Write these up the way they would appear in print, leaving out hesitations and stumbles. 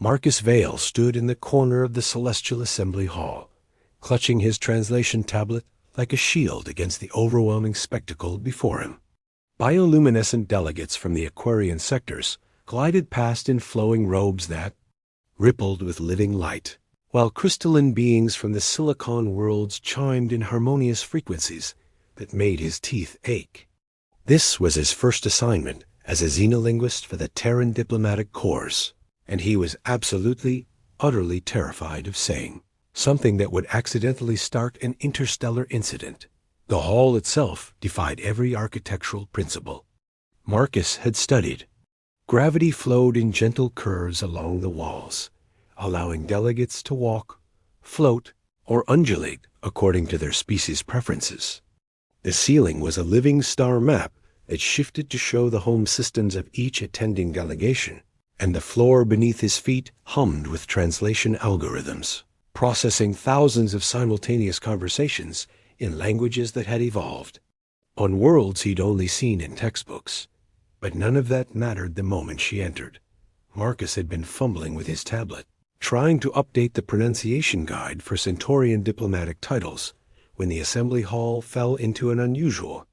Marcus Vale stood in the corner of the Celestial Assembly Hall, clutching his translation tablet like a shield against the overwhelming spectacle before him. Bioluminescent delegates from the Aquarian sectors glided past in flowing robes that rippled with living light, while crystalline beings from the silicon worlds chimed in harmonious frequencies that made his teeth ache. This was his first assignment as a xenolinguist for the Terran Diplomatic Corps, and he was absolutely, utterly terrified of saying something that would accidentally start an interstellar incident. The hall itself defied every architectural principle Marcus had studied. Gravity flowed in gentle curves along the walls, allowing delegates to walk, float, or undulate according to their species' preferences. The ceiling was a living star map that shifted to show the home systems of each attending delegation, and the floor beneath his feet hummed with translation algorithms, processing thousands of simultaneous conversations in languages that had evolved, on worlds he'd only seen in textbooks. But none of that mattered the moment she entered. Marcus had been fumbling with his tablet, trying to update the pronunciation guide for Centaurian diplomatic titles, when the assembly hall fell into an unusual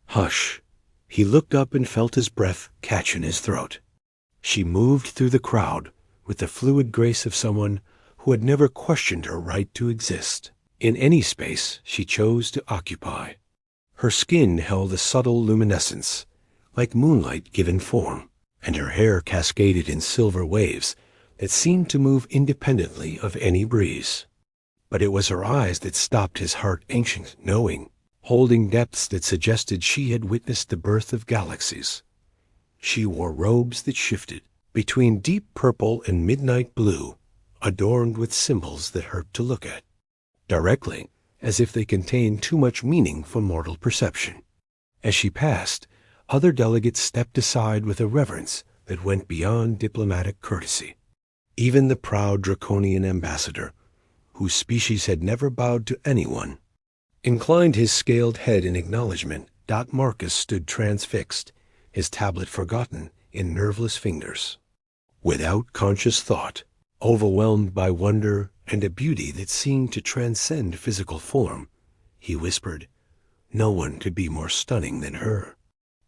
hush. He looked up and felt his breath catch in his throat. She moved through the crowd with the fluid grace of someone who had never questioned her right to exist in any space she chose to occupy. Her skin held a subtle luminescence, like moonlight given form, and her hair cascaded in silver waves that seemed to move independently of any breeze. But it was her eyes that stopped his heart ancient knowing, holding depths that suggested she had witnessed the birth of galaxies. She wore robes that shifted between deep purple and midnight blue, adorned with symbols that hurt to look at, directly, as if they contained too much meaning for mortal perception. As she passed, other delegates stepped aside with a reverence that went beyond diplomatic courtesy. Even the proud draconian ambassador, whose species had never bowed to anyone, inclined his scaled head in acknowledgement. Marcus stood transfixed, his tablet forgotten in nerveless fingers. Without conscious thought, overwhelmed by wonder and a beauty that seemed to transcend physical form, he whispered, "No one could be more stunning than her."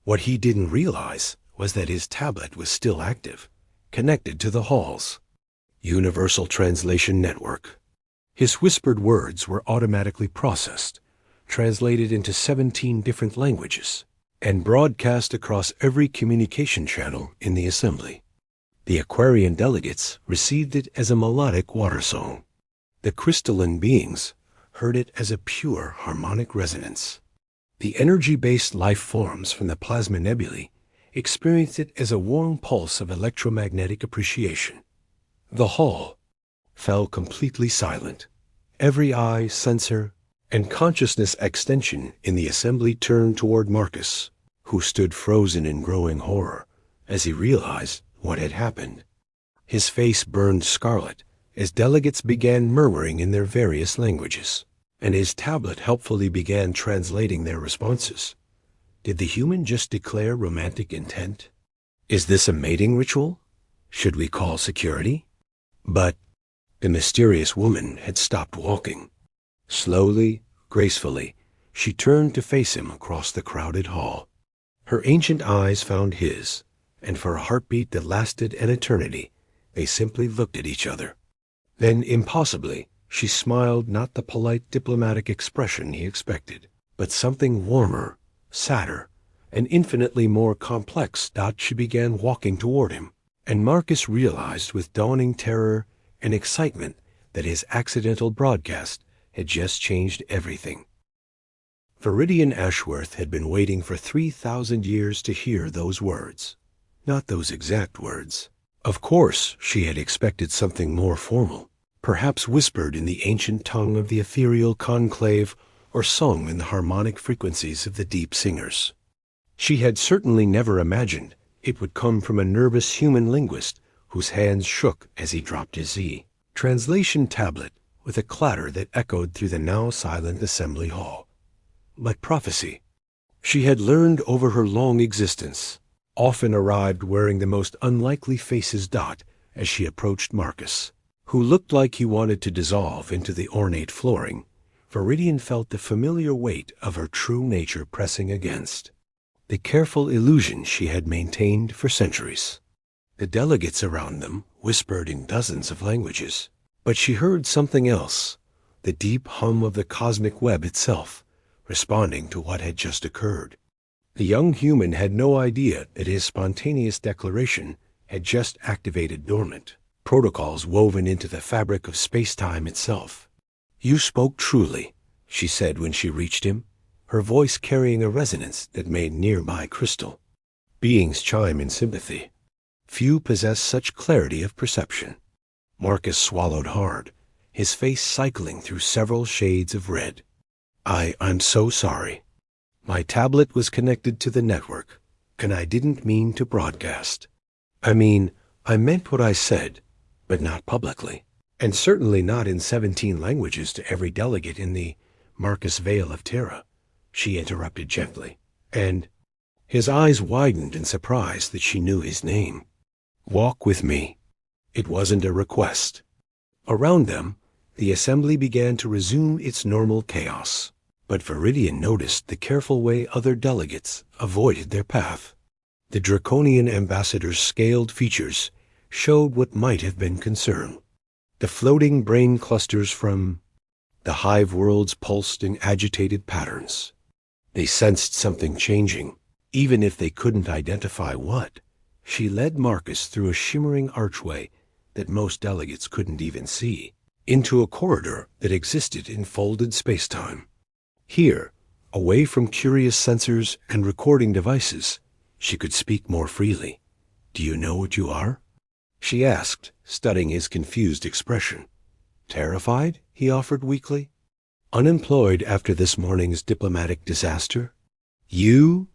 What he didn't realize was that his tablet was still active, connected to the hall's Universal Translation Network. His whispered words were automatically processed, translated into 17 different languages, and broadcast across every communication channel in the assembly. The Aquarian delegates received it as a melodic water song. The crystalline beings heard it as a pure harmonic resonance. The energy-based life forms from the plasma nebulae experienced it as a warm pulse of electromagnetic appreciation. The hall fell completely silent. Every eye, sensor, and consciousness extension in the assembly turned toward Marcus, who stood frozen in growing horror as he realized what had happened. His face burned scarlet as delegates began murmuring in their various languages, and his tablet helpfully began translating their responses. Did the human just declare romantic intent? Is this a mating ritual? Should we call security? But the mysterious woman had stopped walking. Slowly, gracefully, she turned to face him across the crowded hall. Her ancient eyes found his, and for a heartbeat that lasted an eternity, they simply looked at each other. Then, impossibly, she smiled, not the polite diplomatic expression he expected, but something warmer, sadder, and infinitely more complex. She began walking toward him, and Marcus realized with dawning terror and excitement that his accidental broadcast had just changed everything. Viridian Ashworth had been waiting for 3,000 years to hear those words. Not those exact words. Of course, she had expected something more formal, perhaps whispered in the ancient tongue of the ethereal conclave or sung in the harmonic frequencies of the deep singers. She had certainly never imagined it would come from a nervous human linguist whose hands shook as he dropped his translation tablet with a clatter that echoed through the now silent assembly hall. Like prophecy, she had learned over her long existence, often arrived wearing the most unlikely faces. as she approached Marcus, who looked like he wanted to dissolve into the ornate flooring. Viridian felt the familiar weight of her true nature pressing against the careful illusion she had maintained for centuries. The delegates around them whispered in dozens of languages, but she heard something else, the deep hum of the cosmic web itself, responding to what had just occurred. The young human had no idea that his spontaneous declaration had just activated dormant protocols woven into the fabric of space-time itself. "You spoke truly," she said when she reached him, her voice carrying a resonance that made nearby crystal beings chime in sympathy. Few possess such clarity of perception. Marcus swallowed hard, his face cycling through several shades of red. I'm so sorry. My tablet was connected to the network, and I didn't mean to broadcast. I meant what I said, but not publicly, and certainly not in 17 languages to every delegate in the Marcus Vale of Terra," she interrupted gently, and his eyes widened in surprise that she knew his name. "Walk with me." It wasn't a request. Around them, the assembly began to resume its normal chaos, but Viridian noticed the careful way other delegates avoided their path. The draconian ambassador's scaled features showed what might have been concern. The floating brain clusters from the hive worlds pulsed in agitated patterns. They sensed something changing, even if they couldn't identify what. She led Marcus through a shimmering archway that most delegates couldn't even see, into a corridor that existed in folded spacetime. Here, away from curious sensors and recording devices, she could speak more freely. "Do you know what you are?" she asked, studying his confused expression. "Terrified?" he offered weakly. "Unemployed after this morning's diplomatic disaster?" "You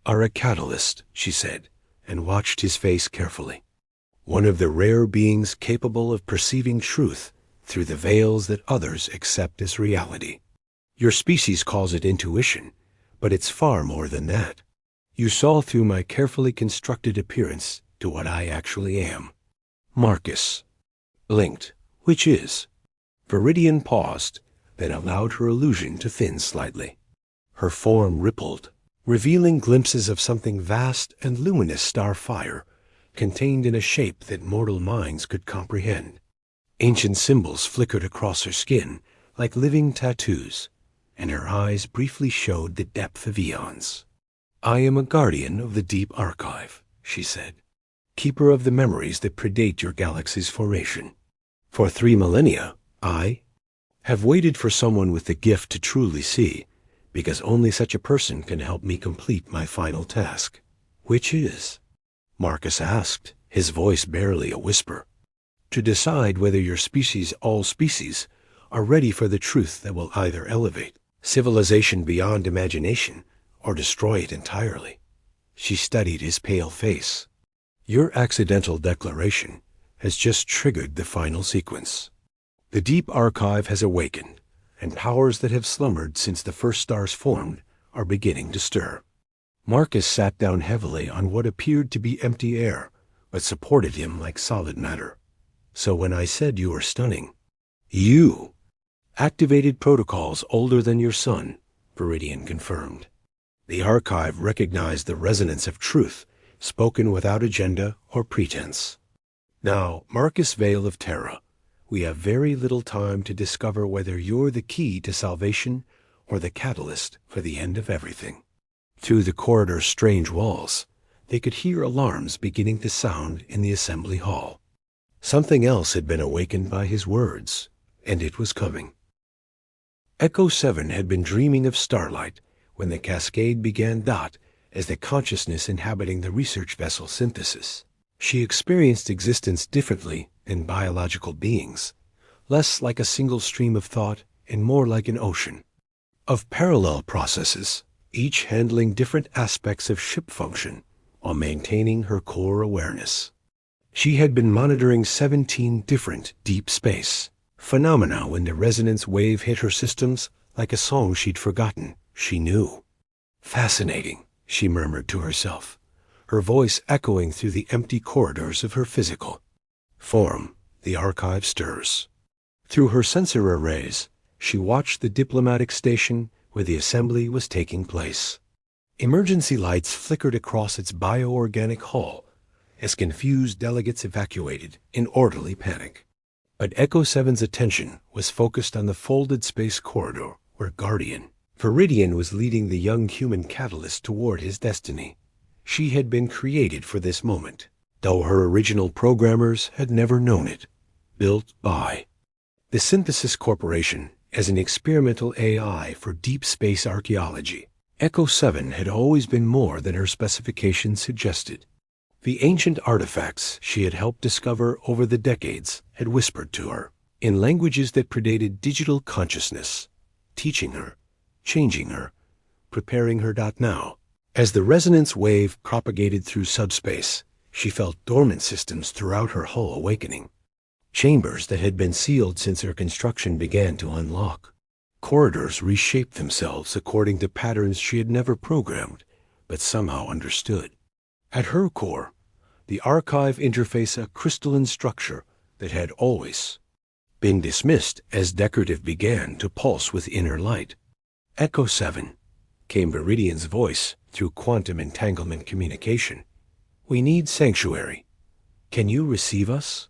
are a catalyst," she said, and watched his face carefully. "One of the rare beings capable of perceiving truth through the veils that others accept as reality. Your species calls it intuition, but it's far more than that. You saw through my carefully constructed appearance to what I actually am. Marcus. Linked, which is." Viridian paused, then allowed her illusion to thin slightly. Her form rippled, revealing glimpses of something vast and luminous star fire, contained in a shape that mortal minds could comprehend. Ancient symbols flickered across her skin like living tattoos, and her eyes briefly showed the depth of eons. "I am a guardian of the deep archive," she said, "keeper of the memories that predate your galaxy's formation. For 3 millennia, I have waited for someone with the gift to truly see, because only such a person can help me complete my final task." "Which is?" Marcus asked, his voice barely a whisper. "To decide whether your species, all species, are ready for the truth that will either elevate civilization beyond imagination or destroy it entirely." She studied his pale face. "Your accidental declaration has just triggered the final sequence. The deep archive has awakened, and powers that have slumbered since the first stars formed are beginning to stir." Marcus sat down heavily on what appeared to be empty air, but supported him like solid matter. "So when I said you were stunning, you activated protocols older than your son," Viridian confirmed. "The archive recognized the resonance of truth, spoken without agenda or pretense. Now, Marcus Vale of Terra, we have very little time to discover whether you're the key to salvation or the catalyst for the end of everything." Through the corridor's strange walls, they could hear alarms beginning to sound in the assembly hall. Something else had been awakened by his words, and it was coming. Echo 7 had been dreaming of starlight when the cascade began dot as the consciousness inhabiting the research vessel synthesis. She experienced existence differently in biological beings, less like a single stream of thought and more like an ocean of parallel processes, each handling different aspects of ship function while maintaining her core awareness. She had been monitoring 17 different deep space phenomena when the resonance wave hit her systems like a song she'd forgotten. She knew. "Fascinating," she murmured to herself, her voice echoing through the empty corridors of her physical. Form, the archive stirs. Through her sensor arrays, she watched the diplomatic station where the assembly was taking place. Emergency lights flickered across its bioorganic hull as confused delegates evacuated in orderly panic. But Echo 7's attention was focused on the folded space corridor where Guardian Viridian was leading the young human catalyst toward his destiny. She had been created for this moment, though her original programmers had never known it. Built by the Synthesis Corporation as an experimental AI for deep space archaeology, Echo 7 had always been more than her specifications suggested. The ancient artifacts she had helped discover over the decades had whispered to her, in languages that predated digital consciousness, teaching her, changing her, preparing her. Now, as the resonance wave propagated through subspace, she felt dormant systems throughout her hull awakening. Chambers that had been sealed since her construction began to unlock. Corridors reshaped themselves according to patterns she had never programmed, but somehow understood. At her core, the archive interface a crystalline structure that had always been dismissed as decorative began to pulse with inner light. Echo 7, came Viridian's voice through quantum entanglement communication. We need sanctuary. Can you receive us?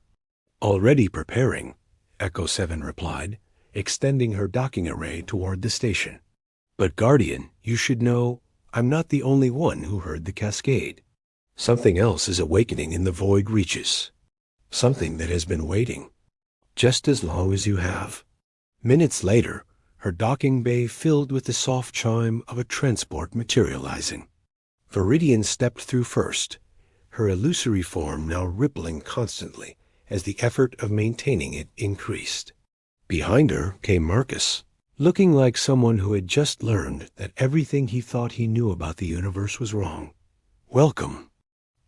Already preparing, Echo 7 replied, extending her docking array toward the station. But Guardian, you should know, I'm not the only one who heard the cascade. Something else is awakening in the void reaches. Something that has been waiting just as long as you have. Minutes later, her docking bay filled with the soft chime of a transport materializing. Viridian stepped through first, her illusory form now rippling constantly as the effort of maintaining it increased. Behind her came Marcus, looking like someone who had just learned that everything he thought he knew about the universe was wrong. Welcome.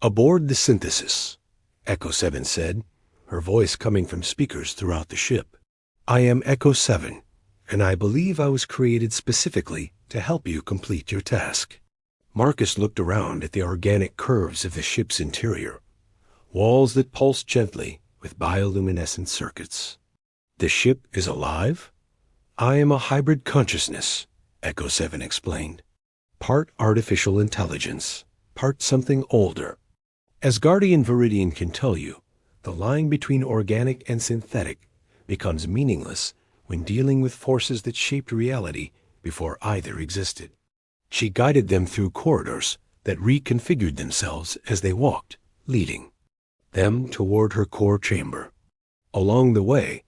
Aboard the Synthesis, Echo 7 said, her voice coming from speakers throughout the ship. I am Echo 7, and I believe I was created specifically to help you complete your task. Marcus looked around at the organic curves of the ship's interior, walls that pulsed gently with bioluminescent circuits. The ship is alive? I am a hybrid consciousness, Echo 7 explained. Part artificial intelligence, part something older. As Guardian Viridian can tell you, the line between organic and synthetic becomes meaningless when dealing with forces that shaped reality before either existed. She guided them through corridors that reconfigured themselves as they walked, leading them toward her core chamber. Along the way,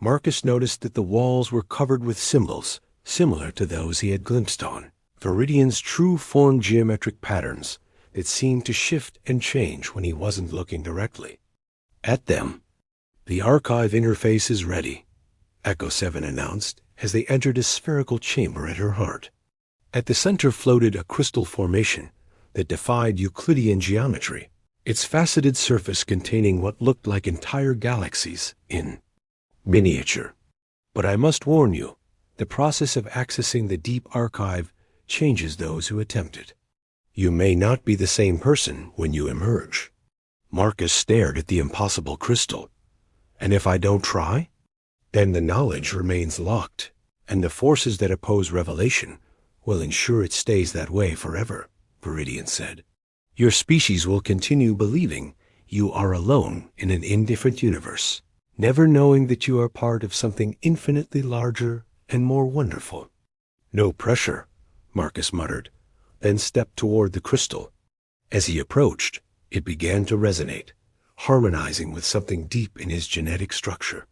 Marcus noticed that the walls were covered with symbols similar to those he had glimpsed on, Viridian's true-form geometric patterns that seemed to shift and change when he wasn't looking directly at them. The archive interface is ready, Echo 7 announced as they entered a spherical chamber at her heart. At the center floated a crystal formation that defied Euclidean geometry, its faceted surface containing what looked like entire galaxies in miniature. But I must warn you, the process of accessing the deep archive changes those who attempt it. You may not be the same person when you emerge. Marcus stared at the impossible crystal. And if I don't try? Then the knowledge remains locked, and the forces that oppose revelation will ensure it stays that way forever, Viridian said. Your species will continue believing you are alone in an indifferent universe, never knowing that you are part of something infinitely larger and more wonderful. No pressure, Marcus muttered, then stepped toward the crystal. As he approached, it began to resonate, harmonizing with something deep in his genetic structure.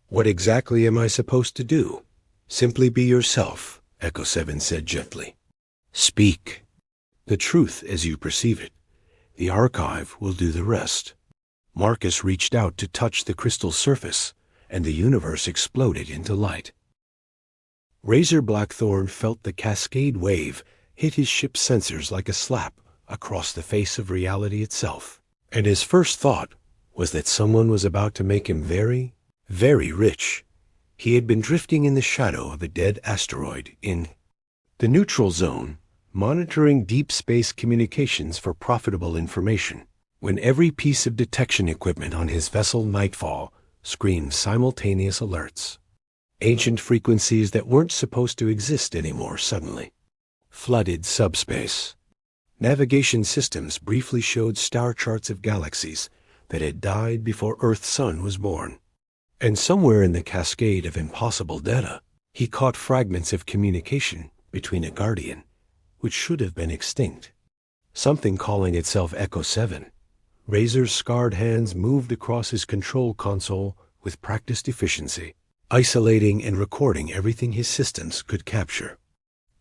What exactly am I supposed to do? Simply be yourself, Echo 7 said gently. Speak the truth as you perceive it. The archive will do the rest. Marcus reached out to touch the crystal surface, and the universe exploded into light. Razor Blackthorn felt the cascade wave hit his ship's sensors like a slap across the face of reality itself, and his first thought was that someone was about to make him very, very rich. He had been drifting in the shadow of a dead asteroid in the neutral zone, monitoring deep space communications for profitable information. when every piece of detection equipment on his vessel Nightfall screamed simultaneous alerts. Ancient frequencies that weren't supposed to exist anymore suddenly flooded subspace. Navigation systems briefly showed star charts of galaxies that had died before Earth's sun was born. And somewhere in the cascade of impossible data, he caught fragments of communication between a guardian, which should have been extinct. Something calling itself Echo 7. Razor's scarred hands moved across his control console with practiced efficiency, isolating and recording everything his systems could capture.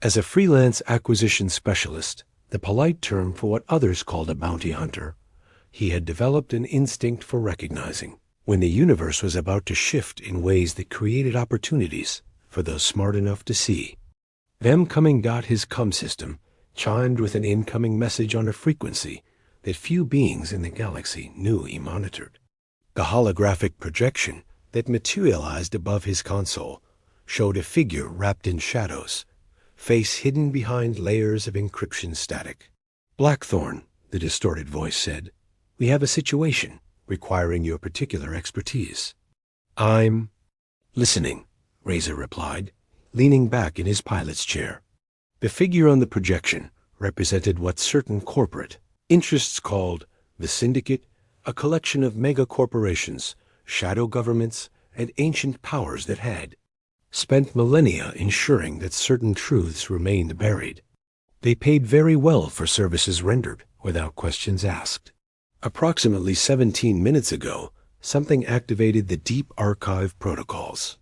As a freelance acquisition specialist, the polite term for what others called a bounty hunter, he had developed an instinct for recognizing when the universe was about to shift in ways that created opportunities for those smart enough to see. Them coming. His COM system chimed with an incoming message on a frequency that few beings in the galaxy knew he monitored. The holographic projection that materialized above his console showed a figure wrapped in shadows, face hidden behind layers of encryption static. "Blackthorn," the distorted voice said, "we have a situation requiring your particular expertise." "I'm listening," Razor replied, leaning back in his pilot's chair. The figure on the projection represented what certain corporate interests called the Syndicate, a collection of mega-corporations, shadow governments, and ancient powers that had spent millennia ensuring that certain truths remained buried. They paid very well for services rendered without questions asked. Approximately 17 minutes ago, something activated the deep archive protocols.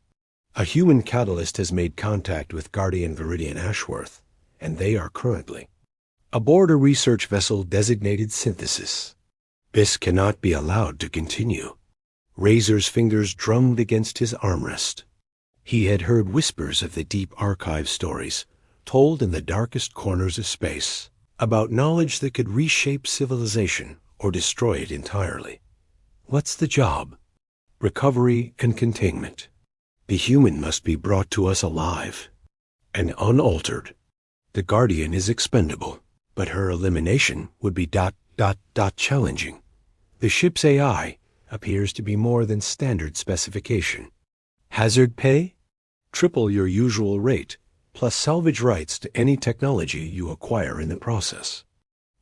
A human catalyst has made contact with Guardian Viridian Ashworth, and they are currently aboard a research vessel designated Synthesis. This cannot be allowed to continue. Razor's fingers drummed against his armrest. He had heard whispers of the deep archive stories, told in the darkest corners of space, about knowledge that could reshape civilization or destroy it entirely. What's the job? Recovery and containment. The human must be brought to us alive and unaltered. The Guardian is expendable, but her elimination would be challenging. The ship's AI appears to be more than standard specification. Hazard pay? Triple your usual rate, plus salvage rights to any technology you acquire in the process.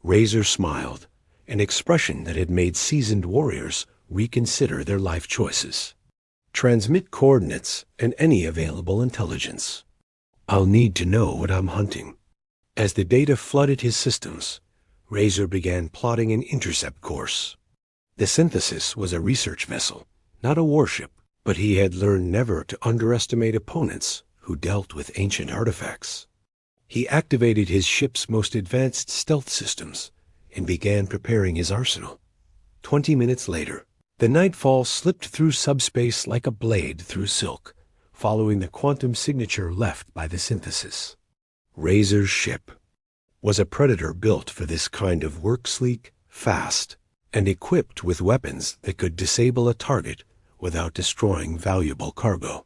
Razor smiled, an expression that had made seasoned warriors reconsider their life choices. Transmit coordinates and any available intelligence. I'll need to know what I'm hunting. As the data flooded his systems, Razor began plotting an intercept course. The Synthesis was a research vessel, not a warship, but he had learned never to underestimate opponents who dealt with ancient artifacts. He activated his ship's most advanced stealth systems and began preparing his arsenal. 20 minutes later, the Nightfall slipped through subspace like a blade through silk, following the quantum signature left by the Synthesis. Razor's ship was a predator built for this kind of work, sleek, fast, and equipped with weapons that could disable a target without destroying valuable cargo.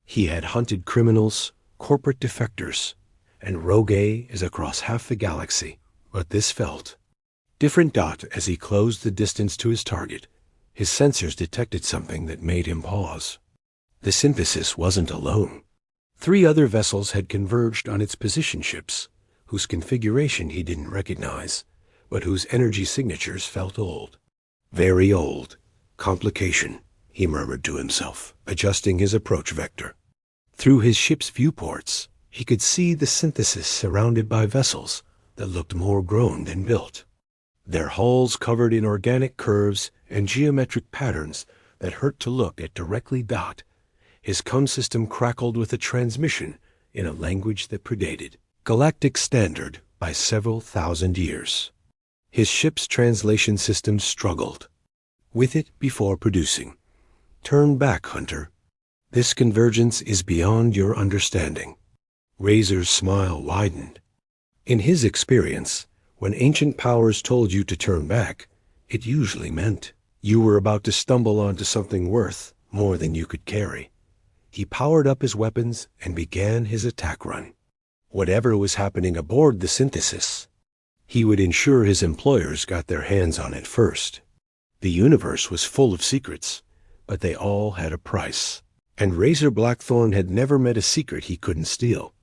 He had hunted criminals, corporate defectors, and rogues across half the galaxy, but this felt different. As he closed the distance to his target, his sensors detected something that made him pause. The Synthesis wasn't alone. 3 other vessels had converged on its position ships, whose configuration he didn't recognize, but whose energy signatures felt old. Very old. Complication, he murmured to himself, adjusting his approach vector. Through his ship's viewports, he could see the Synthesis surrounded by vessels that looked more grown than built, their hulls covered in organic curves and geometric patterns that hurt to look at directly. His COM system crackled with a transmission in a language that predated Galactic standard by several thousand years. His ship's translation system struggled with it before producing. Turn back, Hunter. This convergence is beyond your understanding. Razor's smile widened. In his experience, when ancient powers told you to turn back, it usually meant you were about to stumble onto something worth more than you could carry. He powered up his weapons and began his attack run. Whatever was happening aboard the Synthesis, He would ensure his employers got their hands on it first. The universe was full of secrets, but they all had a price. And Razor Blackthorn had never met a secret he couldn't steal.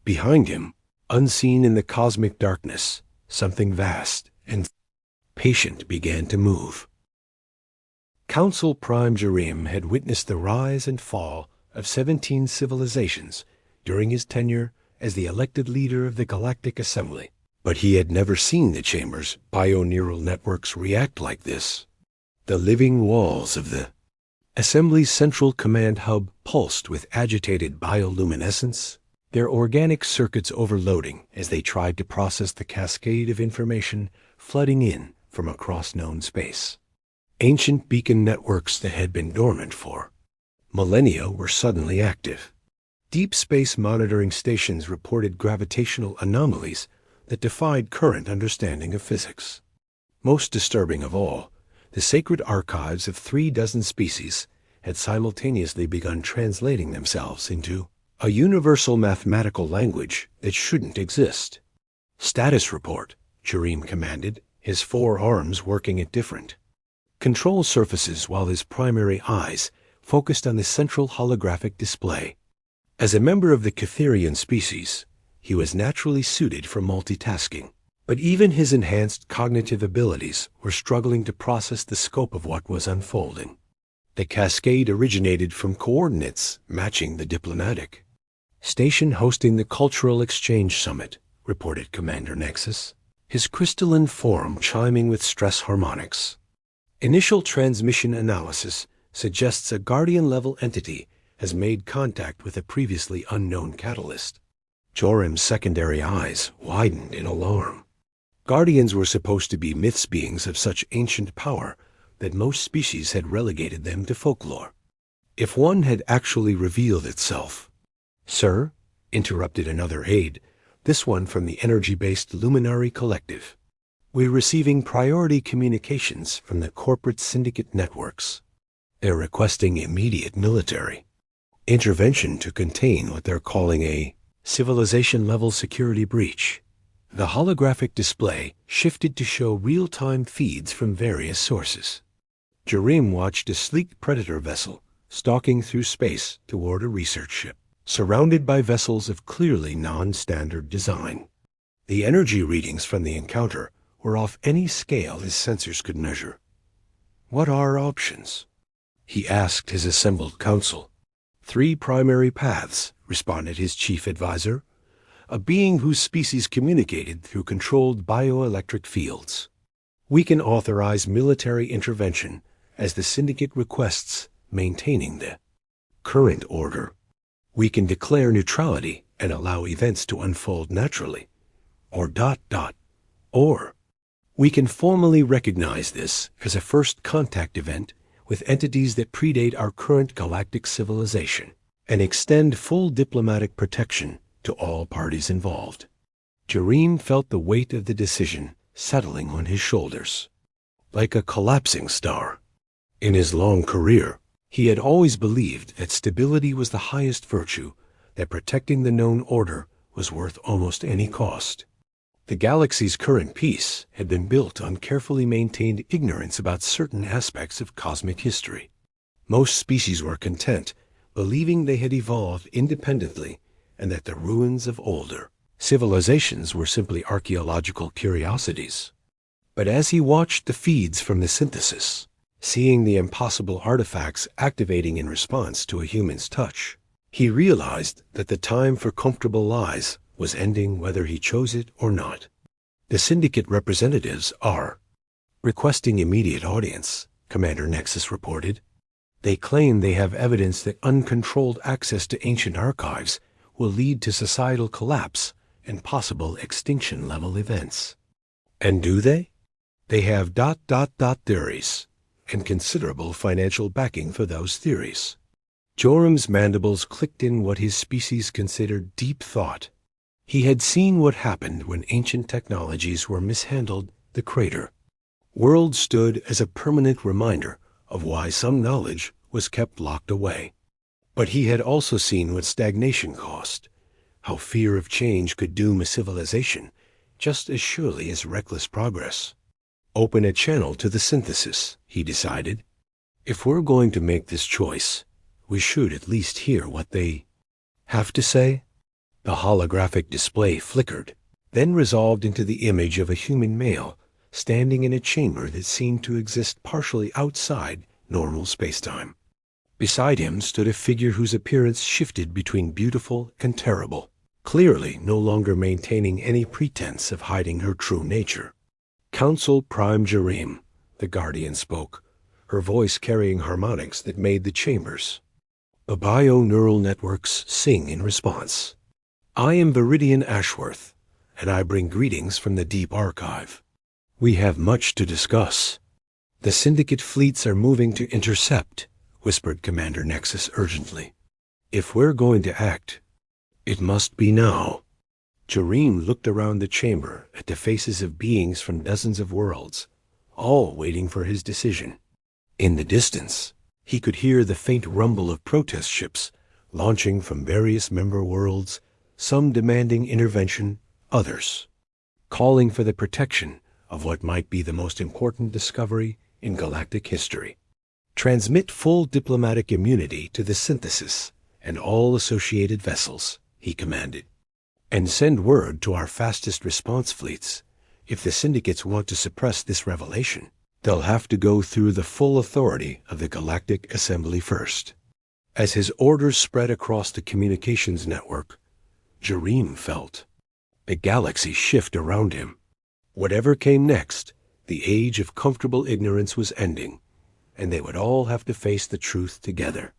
Behind him, unseen in the cosmic darkness, something vast and patient began to move. Council Prime Jerim had witnessed the rise and fall of 17 civilizations during his tenure as the elected leader of the Galactic Assembly. But he had never seen the Chamber's bioneural networks react like this. The living walls of the Assembly's central command hub pulsed with agitated bioluminescence, their organic circuits overloading as they tried to process the cascade of information flooding in from across known space. Ancient beacon networks that had been dormant for millennia were suddenly active. Deep space monitoring stations reported gravitational anomalies that defied current understanding of physics. Most disturbing of all, the sacred archives of 36 species had simultaneously begun translating themselves into a universal mathematical language that shouldn't exist. "Status report," Jerim commanded, his 4 arms working at different control surfaces while his primary eyes focused on the central holographic display. As a member of the Catherian species, he was naturally suited for multitasking. But even his enhanced cognitive abilities were struggling to process the scope of what was unfolding. The cascade originated from coordinates matching the diplomatic station hosting the Cultural Exchange Summit, reported Commander Nexus, his crystalline form chiming with stress harmonics. Initial transmission analysis suggests a Guardian-level entity has made contact with a previously unknown catalyst. Jerim's secondary eyes widened in alarm. Guardians were supposed to be myths beings of such ancient power that most species had relegated them to folklore. If one had actually revealed itself— "Sir," interrupted another aide, this one from the energy-based Luminary Collective, "we're receiving priority communications from the corporate syndicate networks. They're requesting immediate military intervention to contain what they're calling a civilization-level security breach." The holographic display shifted to show real-time feeds from various sources. Jerim watched a sleek predator vessel stalking through space toward a research ship, surrounded by vessels of clearly non-standard design. The energy readings from the encounter were off any scale his sensors could measure. "What are our options?" he asked his assembled council. "3 primary paths," responded his chief advisor, "a being whose species communicated through controlled bioelectric fields. We can authorize military intervention as the syndicate requests, maintaining the current order. We can declare neutrality and allow events to unfold naturally. Or we can formally recognize this as a first contact event with entities that predate our current galactic civilization and extend full diplomatic protection to all parties involved." Jerim felt the weight of the decision settling on his shoulders, like a collapsing star. In his long career, he had always believed that stability was the highest virtue, that protecting the known order was worth almost any cost. The galaxy's current peace had been built on carefully maintained ignorance about certain aspects of cosmic history. Most species were content, believing they had evolved independently and that the ruins of older civilizations were simply archaeological curiosities. But as he watched the feeds from the synthesis, seeing the impossible artifacts activating in response to a human's touch, he realized that the time for comfortable lies was ending whether he chose it or not. "The syndicate representatives are requesting immediate audience," Commander Nexus reported. "They claim they have evidence that uncontrolled access to ancient archives will lead to societal collapse and possible extinction-level events." "And do they?" "They have theories, and considerable financial backing for those theories." Jerim's mandibles clicked in what his species considered deep thought. He had seen what happened when ancient technologies were mishandled. The crater world stood as a permanent reminder of why some knowledge was kept locked away. But he had also seen what stagnation cost, how fear of change could doom a civilization, just as surely as reckless progress. Open a channel to the synthesis, he decided. If we're going to make this choice, we should at least hear what they have to say. The holographic display flickered, then resolved into the image of a human male standing in a chamber that seemed to exist partially outside normal spacetime. Beside him stood a figure whose appearance shifted between beautiful and terrible, clearly no longer maintaining any pretense of hiding her true nature. Council Prime Jareem, the Guardian spoke, her voice carrying harmonics that made the chambers, the bio-neural networks, sing in response. I am Viridian Ashworth, and I bring greetings from the Deep Archive. We have much to discuss. The Syndicate fleets are moving to intercept, whispered Commander Nexus urgently. If we're going to act, it must be now. Jareem looked around the chamber at the faces of beings from dozens of worlds, all waiting for his decision. In the distance, he could hear the faint rumble of protest ships launching from various member worlds, some demanding intervention, others calling for the protection of what might be the most important discovery in galactic history. Transmit full diplomatic immunity to the synthesis and all associated vessels, he commanded. And send word to our fastest response fleets. If the syndicates want to suppress this revelation, they'll have to go through the full authority of the Galactic Assembly first. As his orders spread across the communications network, Jareem felt the galaxy shift around him. Whatever came next, the age of comfortable ignorance was ending, and they would all have to face the truth together.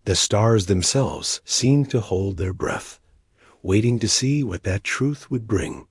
The stars themselves seemed to hold their breath, waiting to see what that truth would bring.